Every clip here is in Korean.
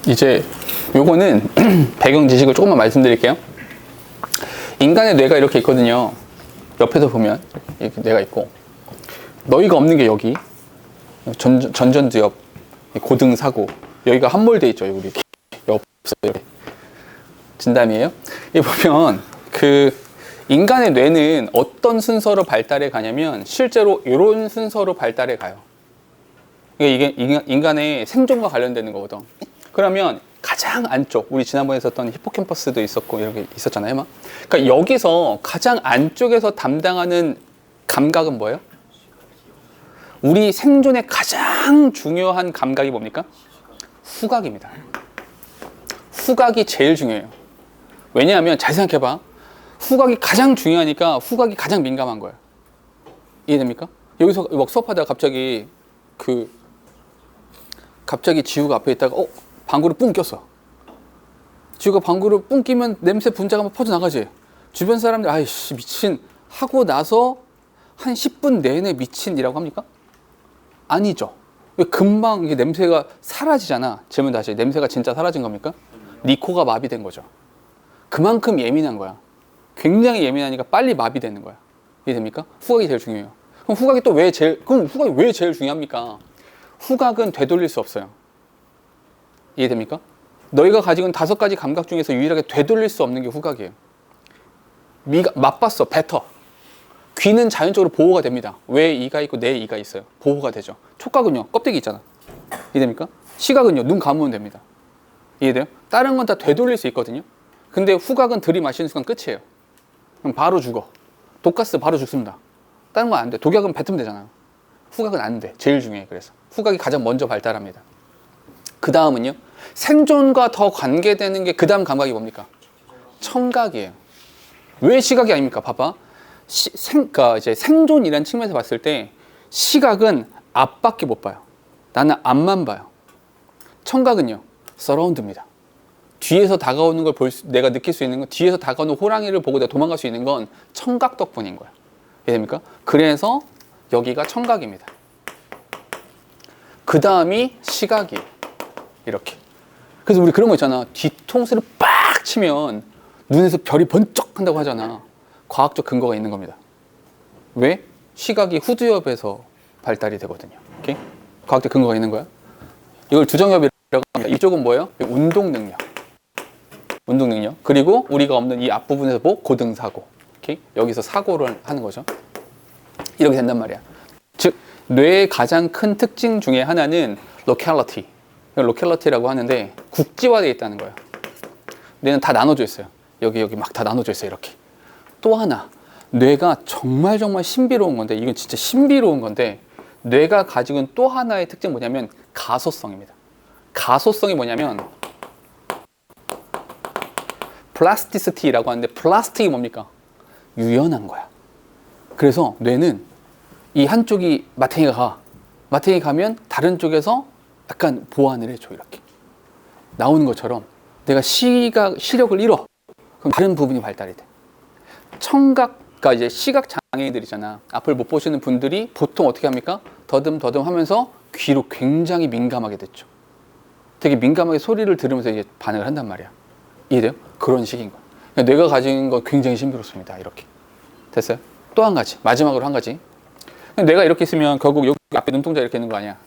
이제 요거는 배경 지식을 조금만 말씀드릴게요. 인간의 뇌가 이렇게 있거든요. 옆에서 보면 이렇게 뇌가 있고, 너희가 없는 게 여기 전전두엽, 고등사고, 여기가 함몰돼 있죠. 여기 이렇게 없어요. 이렇게 진담이에요. 이 보면 그 인간의 뇌는 어떤 순서로 발달해 가냐면 실제로 이런 순서로 발달해 가요. 이게 인간의 생존과 관련되는 거거든. 그러면 가장 안쪽, 우리 지난번에 썼던 히포캠퍼스도 있었고 이렇게 있었잖아요, 막. 그러니까 여기서 가장 안쪽에서 담당하는 감각은 뭐예요? 우리 생존에 가장 중요한 감각이 뭡니까? 후각입니다. 후각이 제일 중요해요. 왜냐하면 잘 생각해봐. 후각이 가장 중요하니까 후각이 가장 민감한 거예요. 이해됩니까? 여기서 막 수업하다가 갑자기 지우가 앞에 있다가 방구를 뿡 꼈어. 지우가 방구를 뿡 끼면 냄새 분자가 막 퍼져나가지. 주변 사람들 아이씨 미친 하고 나서 한 10분 내내 미친이라고 합니까? 아니죠. 왜 금방 이게 냄새가 사라지잖아. 질문 다시, 냄새가 진짜 사라진 겁니까? 네 코가 마비된 거죠. 그만큼 예민한 거야. 굉장히 예민하니까 빨리 마비되는 거야. 이해됩니까? 후각이 제일 중요해요. 그럼 후각이 왜 제일 중요합니까? 후각은 되돌릴 수 없어요. 이해됩니까? 너희가 가지고 있는 5가지 감각 중에서 유일하게 되돌릴 수 없는 게 후각이에요. 맛봤어, 뱉어. 귀는 자연적으로 보호가 됩니다. 왜 이가 있고 내 이가 있어요? 보호가 되죠. 촉각은요, 껍데기 있잖아. 이해됩니까? 시각은요, 눈 감으면 됩니다. 이해돼요? 다른 건 다 되돌릴 수 있거든요. 근데 후각은 들이마시는 순간 끝이에요. 그럼 바로 죽어. 독가스 바로 죽습니다. 다른 건 안 돼. 독약은 뱉으면 되잖아요. 후각은 안 돼. 제일 중요해. 그래서 후각이 가장 먼저 발달합니다. 그 다음은요, 생존과 더 관계되는 게 그 다음 감각이 뭡니까? 청각이에요. 왜 시각이 아닙니까? 봐봐. 그러니까 이제 생존이라는 측면에서 봤을 때 시각은 앞밖에 못 봐요. 나는 앞만 봐요. 청각은요, 서라운드입니다. 뒤에서 다가오는 걸 내가 느낄 수 있는 건, 뒤에서 다가오는 호랑이를 보고 내가 도망갈 수 있는 건 청각 덕분인 거야. 이해됩니까? 그래서 여기가 청각입니다. 그 다음이 시각이에요. 이렇게. 그래서 우리 그런 거 있잖아. 뒤통수를 빡 치면 눈에서 별이 번쩍 한다고 하잖아. 과학적 근거가 있는 겁니다. 왜? 시각이 후두엽에서 발달이 되거든요. 오케이? 과학적 근거가 있는 거야. 이걸 두정엽이라고 합니다. 이쪽은 뭐예요? 운동 능력. 운동 능력. 그리고 우리가 없는 이 앞부분에서 고등사고. 오케이? 여기서 사고를 하는 거죠. 이렇게 된단 말이야. 즉, 뇌의 가장 큰 특징 중에 하나는 locality. locality라고 하는데 국지화되어 있다는 거예요. 뇌는 다 나눠져 있어요. 여기 막 다 나눠져 있어요. 이렇게. 또 하나, 뇌가 정말 신비로운 건데, 이건 진짜 신비로운 건데, 뇌가 가지고 있는 또 하나의 특징이 뭐냐면 가소성입니다. 가소성이 뭐냐면 플라스티시티라고 하는데, 플라스틱이 뭡니까? 유연한 거야. 그래서 뇌는 이 한쪽이 마탱이가 가면 다른 쪽에서 약간 보완을 해줘. 이렇게 나오는 것처럼 내가 시력을 잃어. 그럼 다른 부분이 발달이 돼. 청각과 이제 시각 장애인들이잖아. 앞을 못 보시는 분들이 보통 어떻게 합니까? 더듬더듬 하면서 귀로 굉장히 민감하게 됐죠. 되게 민감하게 소리를 들으면서 이제 반응을 한단 말이야. 이해돼요? 그런 식인 거야. 그러니까 뇌가 가진 건 굉장히 신비롭습니다. 이렇게. 됐어요? 또 한 가지. 마지막으로 한 가지. 뇌가 이렇게 있으면 결국 여기 앞에 눈동자 이렇게 있는 거 아니야?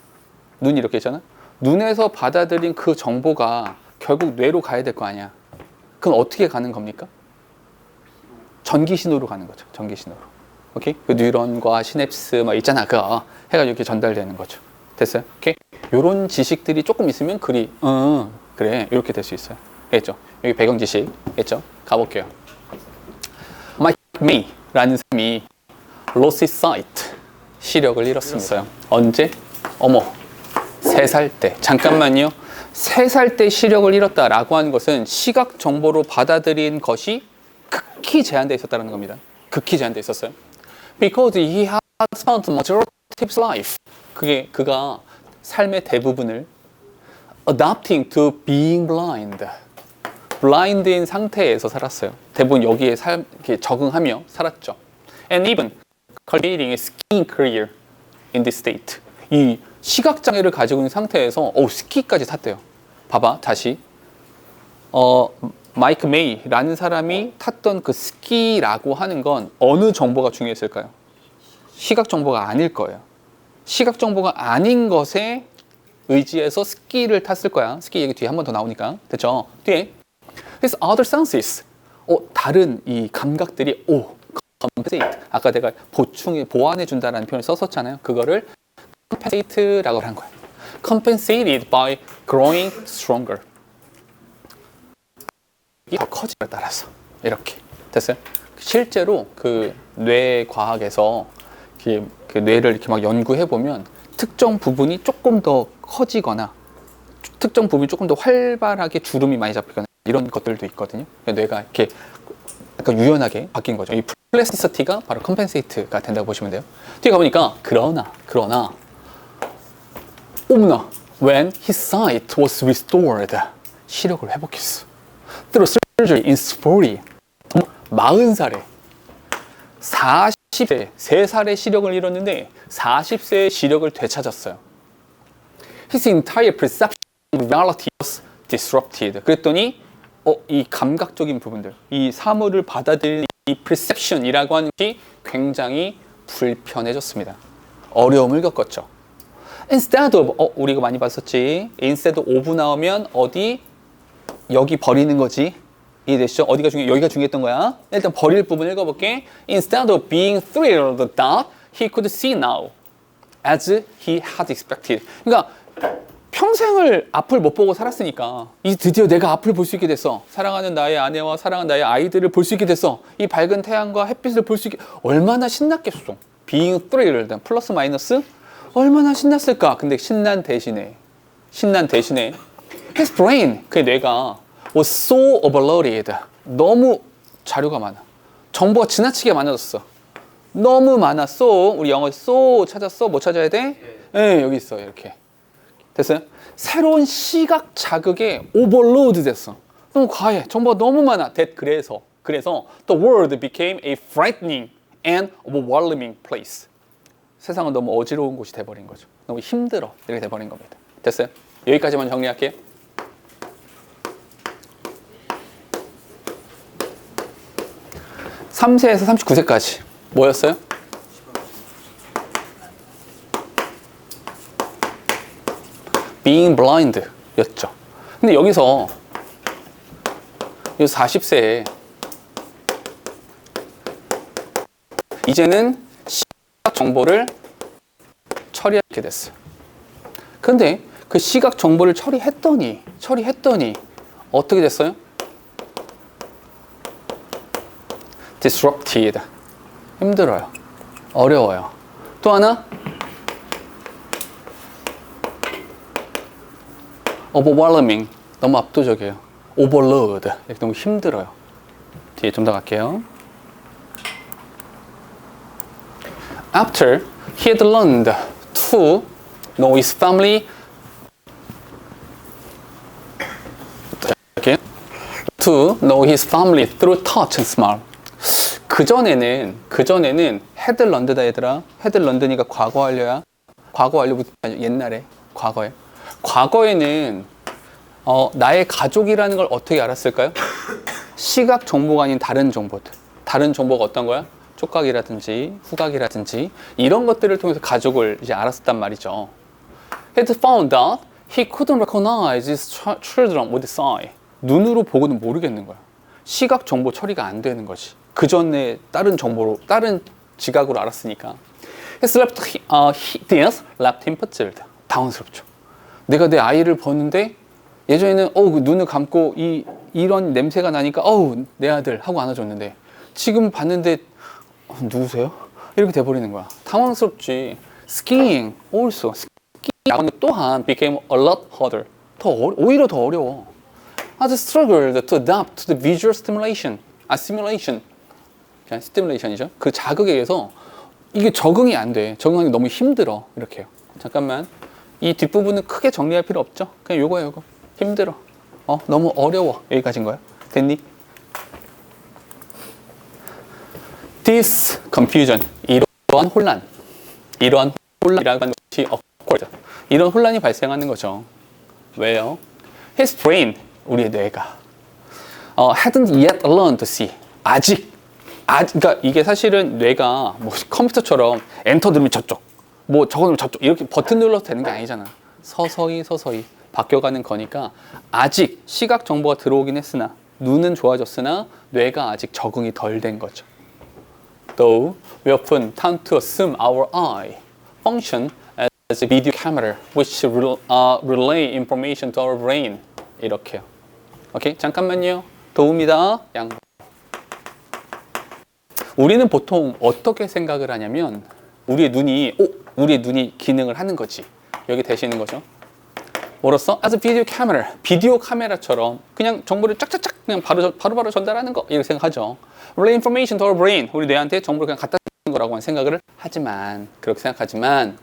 눈이 이렇게 있잖아? 눈에서 받아들인 그 정보가 결국 뇌로 가야 될 거 아니야? 그건 어떻게 가는 겁니까? 전기신호로 가는 거죠. 전기신호로. 오케이? 그 뉴런과 시냅스 막 있잖아. 그거 해가지고 이렇게 전달되는 거죠. 됐어요? 오케이? 요런 지식들이 조금 있으면 그래. 이렇게 될 수 있어요. 알겠죠? 여기 배경 지식. 알겠죠? 가볼게요. Mike May라는 사람이 lost his sight. 시력을 잃었습니다. 언제? 3살 때. 잠깐만요. 3살 때 시력을 잃었다라고 하는 것은 시각 정보로 받아들인 것이 극히 제한되어 있었다는 겁니다. 극히 제한되어 있었어요. Because he had spent majority of his life. 그가 삶의 대부분을 adapting to being blind. blind인 상태에서 살았어요. 대부분 여기에 이렇게 적응하며 살았죠. And even cultivating a skiing career in this state. 이 시각장애를 가지고 있는 상태에서 스키까지 탔대요. 봐봐, 다시. 마이크 메이라는 사람이 탔던 그 스키라고 하는 건 어느 정보가 중요했을까요? 시각 정보가 아닐 거예요. 시각 정보가 아닌 것에 의지해서 스키를 탔을 거야. 스키 얘기 뒤에 한 번 더 나오니까. 됐죠? 뒤에. His other senses. 다른 이 감각들이, compensate. 아까 내가 보완해준다라는 표현을 썼었잖아요. 그거를 compensate라고 한 거야. Compensated by growing stronger. 더 커짐에 따라서. 이렇게. 됐어요? 실제로 그 뇌과학에서 그 뇌를 이렇게 막 연구해보면 특정 부분이 조금 더 커지거나 특정 부분이 조금 더 활발하게 주름이 많이 잡히거나 이런 것들도 있거든요. 뇌가 이렇게 약간 유연하게 바뀐 거죠. 이 플라스티시티가 바로 컴펜세이트가 된다고 보시면 돼요. 뒤에 가보니까 그러나 어머나 when his sight was restored 시력을 회복했어. through surgery in 40 40살에 40세 3살의 시력을 잃었는데 40세의 시력을 되찾았어요. His entire perception of reality was disrupted. 그랬더니 이 감각적인 부분들, 이 사물을 받아들이는 이 perception이라고 하는 것이 굉장히 불편해졌습니다. 어려움을 겪었죠. Instead of, 우리가 많이 봤었지. Instead of 나오면 어디? 여기 버리는 거지. 이해되시죠? 어디가 여기가 중요했던 거야. 일단 버릴 부분 읽어볼게. Instead of being thrilled that he could see now, as he had expected. 그러니까 평생을 앞을 못 보고 살았으니까 이 드디어 내가 앞을 볼 수 있게 됐어. 사랑하는 나의 아내와 사랑하는 나의 아이들을 볼 수 있게 됐어. 이 밝은 태양과 햇빛을 볼 수 있게. 얼마나 신났겠어. being thrilled 플러스 마이너스 얼마나 신났을까. 근데 신난 대신에 his brain, 그의 뇌가 was so overloaded. 너무 자료가 많아. 정보가 지나치게 많아졌어. 너무 많아. so 우리 영어 so 찾았어? 뭐 찾아야 돼? 네, 여기 있어. 이렇게. 됐어요? 새로운 시각 자극에 오버로드 됐어. 너무 과해. 정보가 너무 많아. 그래서 the world became a frightening and overwhelming place. 세상은 너무 어지러운 곳이 돼버린 거죠. 너무 힘들어. 이렇게 돼버린 겁니다. 됐어요? 여기까지만 정리할게요. 3세에서 39세까지 뭐였어요? being blind 였죠. 근데 여기서 40세에 이제는 시각 정보를 처리하게 됐어요. 근데 그 시각 정보를 처리했더니 어떻게 됐어요? disrupted. 힘들어요. 어려워요. 또 하나? overwhelming. 너무 압도적이에요. overload. 이렇게 너무 힘들어요. 뒤에 좀 더 갈게요. After he had learned to know his family, to know his family through touch and smell. 그전에는 had learned다 얘들아. had learned니까 과거 완료야. 과거 완료부터 옛날에 과거에는 나의 가족이라는 걸 어떻게 알았을까요? 시각 정보가 아닌 다른 정보들. 다른 정보가 어떤 거야? 촉각이라든지 후각이라든지 이런 것들을 통해서 가족을 이제 알았단 말이죠. He had found out he couldn't recognize his children with his eye. 눈으로 보고는 모르겠는 거야. 시각 정보 처리가 안 되는 거지. 그 전에 다른 정보로, 다른 지각으로 알았으니까. His left him puzzled. 당황스럽죠. 내가 내 아이를 보는데 예전에는 그 눈을 감고 이런 냄새가 나니까 내 아들 하고 안아줬는데 지금 봤는데 누구세요? 이렇게 돼버리는 거야. 당황스럽지. Skiing also. skiing 또한 became a lot harder. 오히려 더 어려워. As struggled to adapt to the visual stimulation. stimulation. 그냥 stimulation이죠. 그 자극에 의해서 이게 적응이 안 돼. 적응하기 너무 힘들어. 이렇게요. 잠깐만. 이 뒷부분은 크게 정리할 필요 없죠. 그냥 요거야. 힘들어. 너무 어려워. 여기까지인 거야. 됐니? This confusion. 이러한 혼란이라고 하는 것이 awkward. 이런 혼란이 발생하는 거죠. 왜요? His brain, 우리의 뇌가 hadn't yet learned to see. 아직, 그러니까 이게 사실은 뇌가 뭐 컴퓨터처럼 엔터 누르면 저쪽, 뭐 저거 누르면 저쪽 이렇게 버튼 눌러서 되는 게 아니잖아. 서서히 바뀌어가는 거니까 아직 시각 정보가 들어오긴 했으나 눈은 좋아졌으나 뇌가 아직 적응이 덜 된 거죠. Though we often tend to assume our eye function as a video camera which relay information to our brain. 이렇게요. 오케이? 잠깐만요. 도움이다. 양보. 우리는 보통 어떻게 생각을 하냐면 우리의 눈이 기능을 하는 거지. 여기 되시는 거죠. 뭐로써? as a video camera. 비디오 카메라처럼 그냥 정보를 짝짝짝 그냥 바로바로 전달하는 거 이렇게 생각하죠. relay information to our brain. 우리 뇌한테 정보를 그냥 갖다 주는 거라고만 생각을 하지만 그렇게 생각하지만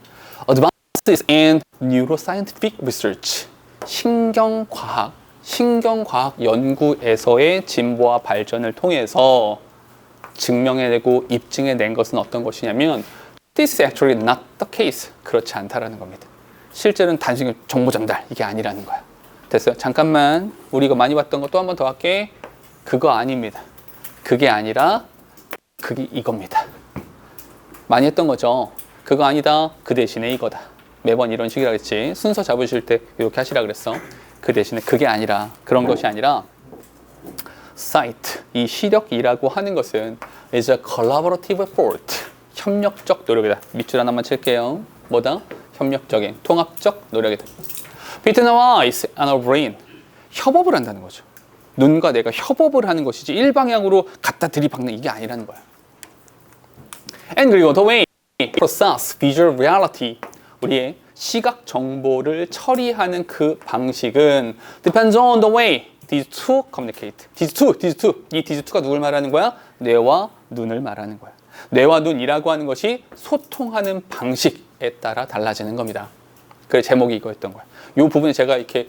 advances in neuroscientific research. 신경과학 연구에서의 진보와 발전을 통해서 증명해내고 입증해낸 것은 어떤 것이냐면 This is actually not the case. 그렇지 않다라는 겁니다. 실제로는 단순히 정보 전달 이게 아니라는 거야. 됐어요? 잠깐만 우리 이거 많이 봤던 거 또 한 번 더 할게. 그거 아닙니다. 그게 아니라 그게 이겁니다. 많이 했던 거죠. 그거 아니다. 그 대신에 이거다. 매번 이런 식이라 그랬지. 순서 잡으실 때 이렇게 하시라 그랬어. 그 대신에 그게 아니라 그런 것이 아니라 sight, 이 시력이라고 하는 것은 is a collaborative effort. 협력적 노력이다. 밑줄 하나만 칠게요. 뭐다? 협력적인, 통합적 노력이다. Between our eyes and our brain. 협업을 한다는 거죠. 눈과 뇌가 협업을 하는 것이지 일방향으로 갖다 들이박는 이게 아니라는 거야. And 그리고 the way process visual reality. 우리의 시각 정보를 처리하는 그 방식은 depends on the way these two communicate. these two. 이 these two가 누굴 말하는 거야? 뇌와 눈을 말하는 거야. 뇌와 눈이라고 하는 것이 소통하는 방식에 따라 달라지는 겁니다. 그래서 제목이 이거였던 거야. 이 부분에 제가 이렇게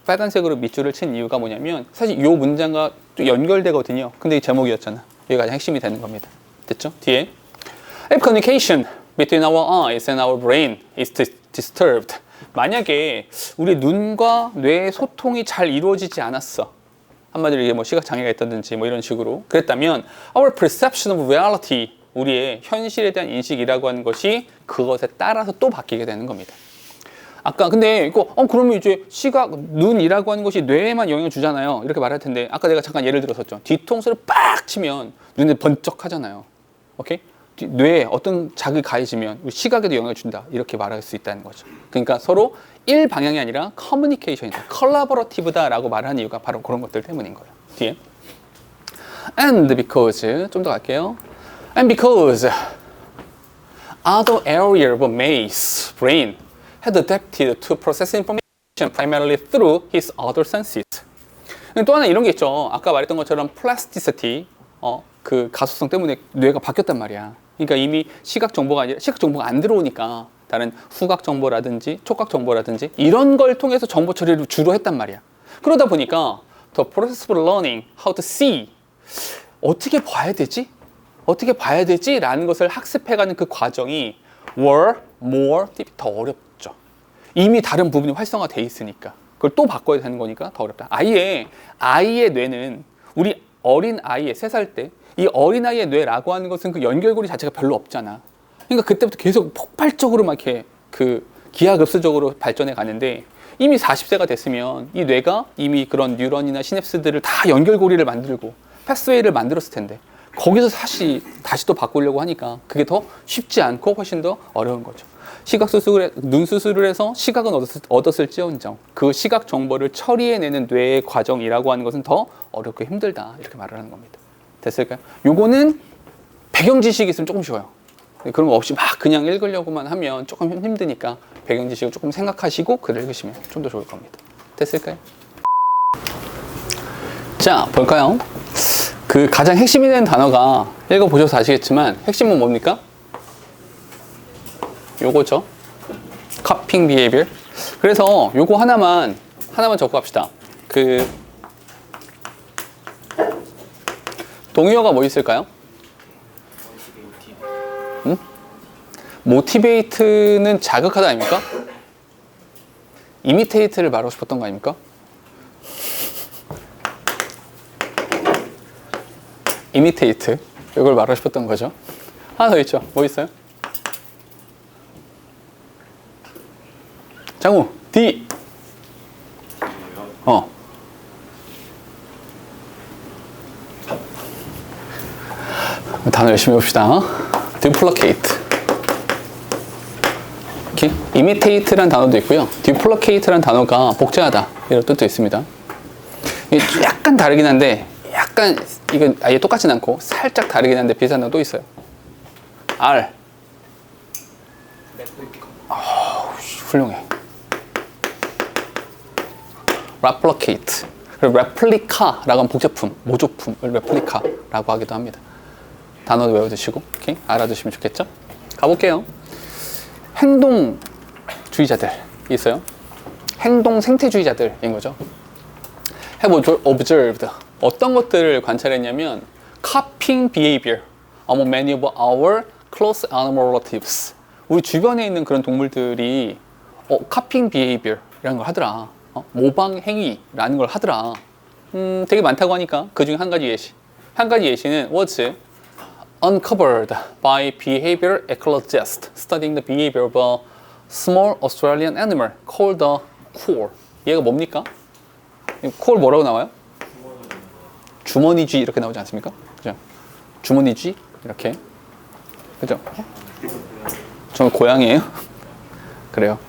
빨간색으로 밑줄을 친 이유가 뭐냐면 사실 이 문장과 또 연결되거든요. 근데 이 제목이었잖아. 이게 가장 핵심이 되는 겁니다. 됐죠? 뒤에 If communication between our eyes and our brain is disturbed. 만약에 우리 눈과 뇌의 소통이 잘 이루어지지 않았어. 한마디로 이게 뭐 시각 장애가 있다든지 뭐 이런 식으로 그랬다면 our perception of reality, 우리의 현실에 대한 인식이라고 하는 것이 그것에 따라서 또 바뀌게 되는 겁니다. 아까 근데 이거 그러면 이제 시각 눈이라고 하는 것이 뇌에만 영향을 주잖아요. 이렇게 말할 텐데 아까 내가 잠깐 예를 들었었죠. 뒤통수를 빡 치면 눈에 번쩍하잖아요. 오케이? 뇌에 어떤 자극이 가해지면 시각에도 영향을 준다. 이렇게 말할 수 있다는 거죠. 그러니까 서로 일방향이 아니라 커뮤니케이션이다. 컬라보러티브다라고 말하는 이유가 바로 그런 것들 때문인 거예요. 뒤에 And because 좀 더 갈게요. And because other area of May's brain had adapted to process information primarily through his other senses. 또 하나 이런 게 있죠. 아까 말했던 것처럼 plasticity, 그 가소성 때문에 뇌가 바뀌었단 말이야. 그러니까 이미 시각 정보가 아니라 시각 정보가 안 들어오니까 다른 후각 정보라든지 촉각 정보라든지 이런 걸 통해서 정보 처리를 주로 했단 말이야. 그러다 보니까 the process of learning how to see, 어떻게 봐야 되지? 어떻게 봐야 되지? 라는 것을 학습해가는 그 과정이 were more 더 어렵죠. 이미 다른 부분이 활성화돼 있으니까 그걸 또 바꿔야 되는 거니까 더 어렵다. 아이의 뇌는 우리 어린 아이의 3살 때 이 어린아이의 뇌라고 하는 것은 그 연결고리 자체가 별로 없잖아. 그러니까 그때부터 계속 폭발적으로 막 이렇게 그 기하급수적으로 발전해 가는데 이미 40세가 됐으면 이 뇌가 이미 그런 뉴런이나 시냅스들을 다 연결고리를 만들고 패스웨이를 만들었을 텐데 거기서 다시 또 바꾸려고 하니까 그게 더 쉽지 않고 훨씬 더 어려운 거죠. 눈 수술을 해서 시각은 얻었을지언정 그 시각 정보를 처리해내는 뇌의 과정이라고 하는 것은 더 어렵고 힘들다. 이렇게 말을 하는 겁니다. 됐을까요? 요거는 배경 지식이 있으면 조금 쉬워요. 그런 거 없이 막 그냥 읽으려고만 하면 조금 힘드니까 배경 지식을 조금 생각하시고 글을 읽으시면 좀 더 좋을 겁니다. 됐을까요? 자, 볼까요? 그 가장 핵심이 되는 단어가 읽어보셔서 아시겠지만 핵심은 뭡니까? 요거죠. copying behavior. 그래서 요거 하나만 적고 갑시다. 그 동의어가 뭐 있을까요? 모티베이트는 자극하다 아닙니까? 이미테이트를 말하고 싶었던 거 아닙니까? imitate. 이걸 말하고 싶었던 거죠. 하나 더 있죠. 뭐 있어요? 장우, D. 단어 열심히 봅시다. duplicate. 이렇게 imitate라는 단어도 있고요. duplicate라는 단어가 복제하다 이런 뜻도 있습니다. 이게 약간 다르긴 한데 약간 이건 아예 똑같진 않고 살짝 다르긴 한데 비슷한 단어 또 있어요. R. 훌륭해. replicate. 그리고 replica라고 하면 복제품, 모조품을 replica라고 하기도 합니다. 단어도 외워두시고, 오케이? 알아두시면 좋겠죠? 가볼게요. 행동주의자들 있어요. 행동 생태주의자들인 거죠. have observed. 어떤 것들을 관찰했냐면 copying behavior among many of our close animal relatives. 우리 주변에 있는 그런 동물들이 copying behavior이라는 걸 하더라. 모방 행위라는 걸 하더라. 되게 많다고 하니까 그 중에 한 가지 예시. 한 가지 예시는 was uncovered by behavior ecologists studying the behavior of a small Australian animal called the koal. 얘가 뭡니까? koal 뭐라고 나와요? 주머니쥐 이렇게 나오지 않습니까? 그죠? 주머니쥐 이렇게. 그죠? 저는 고양이에요. 그래요.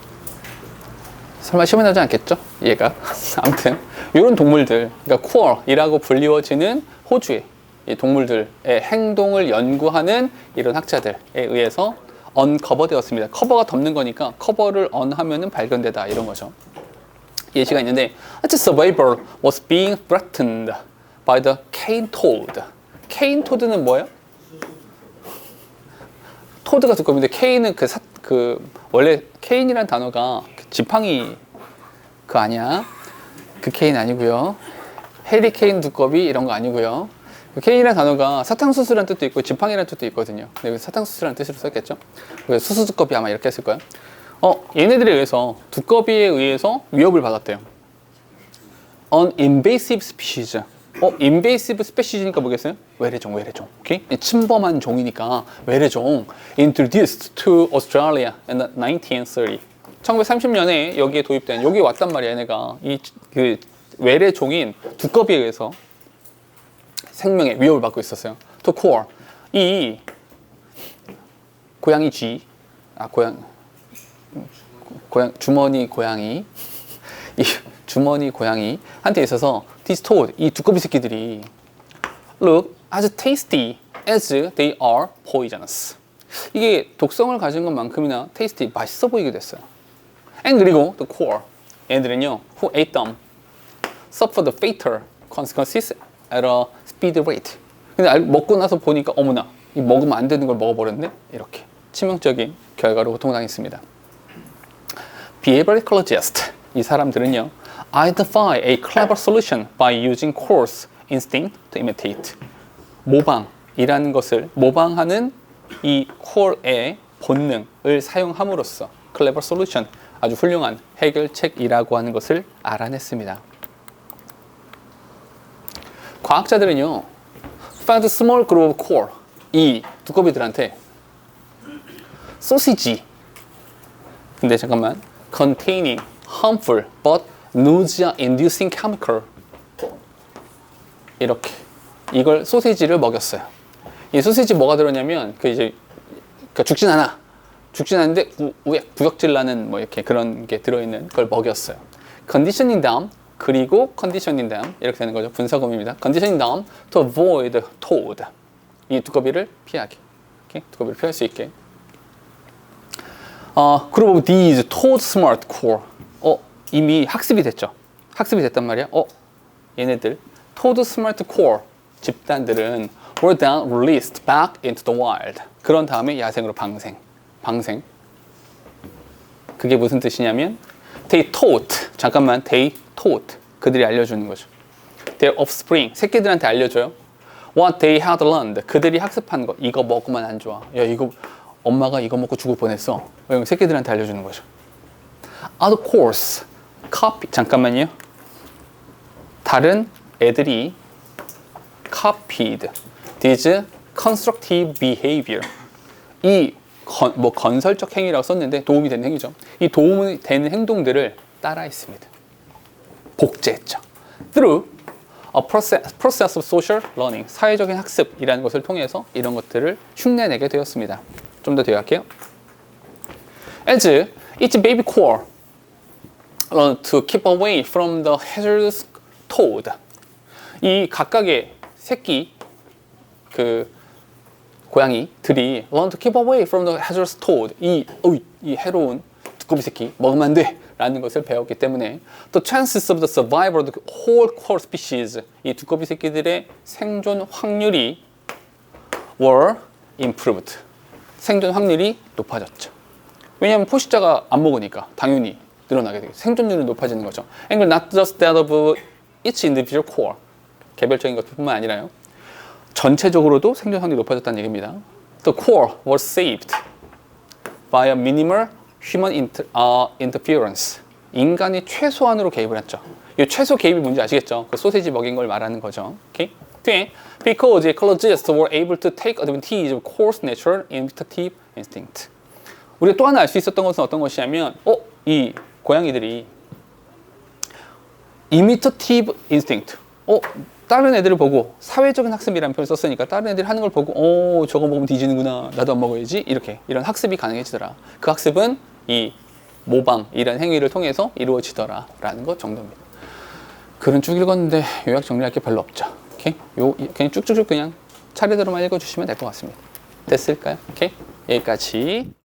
설마 시험에 나오지 않겠죠? 얘가. 아무튼 이런 동물들, 그러니까 코얼이라고 불리워지는 호주의 이 동물들의 행동을 연구하는 이런 학자들에 의해서 언커버되었습니다. 커버가 덮는 거니까 커버를 언하면은 발견되다 이런 거죠. 예시가 있는데, a survivor was being threatened by the cane toad. cane toad는 뭐예요? 토드가 두꺼비인데 cane은 원래 cane이라는 단어가 지팡이 그 아니야. 그 케인 아니고요. 해리케인 두꺼비 이런 거 아니고요. 케인이라는 단어가 사탕수수라는 뜻도 있고 지팡이라는 뜻도 있거든요. 근데 사탕수수라는 뜻으로 썼겠죠. 수수두꺼비 아마 이렇게 했을 거예요. 얘네들에 의해서 두꺼비에 의해서 위협을 받았대요. An invasive species. invasive species니까 뭐겠어요? 외래종. 오케이? 침범한 종이니까 외래종. Introduced to Australia in the 1930. 1930년에 여기에 도입된, 여기 왔단 말이야, 얘네가. 그 외래종인 두꺼비에 의해서 생명에 위협을 받고 있었어요. To koal. 이 고양이 쥐, 주머니 고양이, 이 주머니 고양이한테 있어서 these toad, 이 두꺼비 새끼들이 look as tasty as they are poisonous. 이게 독성을 가진 것만큼이나 tasty, 맛있어 보이게 됐어요. And 그리고 the koal, 얘네들은요, who ate them suffered fatal consequences at a speed rate. 근데 먹고 나서 보니까 어머나, 이 먹으면 안 되는 걸 먹어버렸네? 이렇게 치명적인 결과로 고통당했습니다. Behavioral ecologists, 이 사람들은요, identify a clever solution by using koal's instinct to imitate. 모방이라는 것을, 모방하는 이 koal의 본능을 사용함으로써 clever solution, 아주 훌륭한 해결책이라고 하는 것을 알아냈습니다. 과학자들은요, found a small group of koal, 이 두꺼비들한테 소시지, 근데 잠깐만, containing harmful but nausea-inducing chemical, 이렇게 이걸 소시지를 먹였어요. 이 소시지 뭐가 들었냐면 죽진 않는데 구역질 나는 뭐 이렇게 그런 게 들어있는 걸 먹였어요. conditioning them, 그리고 conditioning them 이렇게 되는 거죠. 분사구문입니다. conditioning them to avoid toad, 이 두꺼비를 피하게, 이렇게 두꺼비를 피할 수 있게. group of these toad smart koal, 이미 학습이 됐죠. 학습이 됐단 말이야. 얘네들 toad smart koal 집단들은 were then released back into the wild. 그런 다음에 야생으로 방생. 그게 무슨 뜻이냐면 they taught, 그들이 알려주는 거죠. their offspring, 새끼들한테 알려줘요. what they had learned, 그들이 학습한 거. 이거 먹으면 안 좋아. 야, 이거 엄마가 이거 먹고 죽을 뻔했어. 새끼들한테 알려주는 거죠. other course, copy, 잠깐만요. 다른 애들이 copied, This constructive behavior. 이 건설적 행위라고 썼는데 도움이 되는 행위죠. 이 도움이 되는 행동들을 따라했습니다. 복제했죠. Through a process of social learning. 사회적인 학습이라는 것을 통해서 이런 것들을 흉내내게 되었습니다. 좀 더 대화할게요. As its baby core to keep away from the hazardous toad. 이 각각의 새끼 고양이들이 learn to keep away from the hazardous toad. 이 해로운 두꺼비 새끼 먹으면 안 돼 라는 것을 배웠기 때문에 the chances of the survival of the whole core species. 이 두꺼비 새끼들의 생존 확률이 were improved. 생존 확률이 높아졌죠. 왜냐하면 포식자가 안 먹으니까 당연히 늘어나게 되겠죠. 생존율이 높아지는 거죠. And not just that of each individual core. 개별적인 것뿐만 아니라요. 전체적으로도 생존 확률이 높아졌다는 얘기입니다. The core was saved by a minimal human interference. 인간이 최소한으로 개입을 했죠. 이 최소 개입이 뭔지 아시겠죠? 그 소세지 먹인 걸 말하는 거죠. 오케이? 뒤에 because ecologists were able to take advantage of core's natural imitative instinct. 우리가 또 하나 알 수 있었던 것은 어떤 것이냐면 이 고양이들이 imitative instinct. 다른 애들을 보고 사회적인 학습이라는 표현을 썼으니까 다른 애들이 하는 걸 보고 저거 먹으면 뒤지는구나. 나도 안 먹어야지. 이런 학습이 가능해지더라. 그 학습은 이 모방, 이런 행위를 통해서 이루어지더라 라는 것 정도입니다. 글은 쭉 읽었는데 요약 정리할 게 별로 없죠. 오케이? 그냥 쭉쭉쭉 그냥 차례대로만 읽어주시면 될 것 같습니다. 됐을까요? 오케이? 여기까지.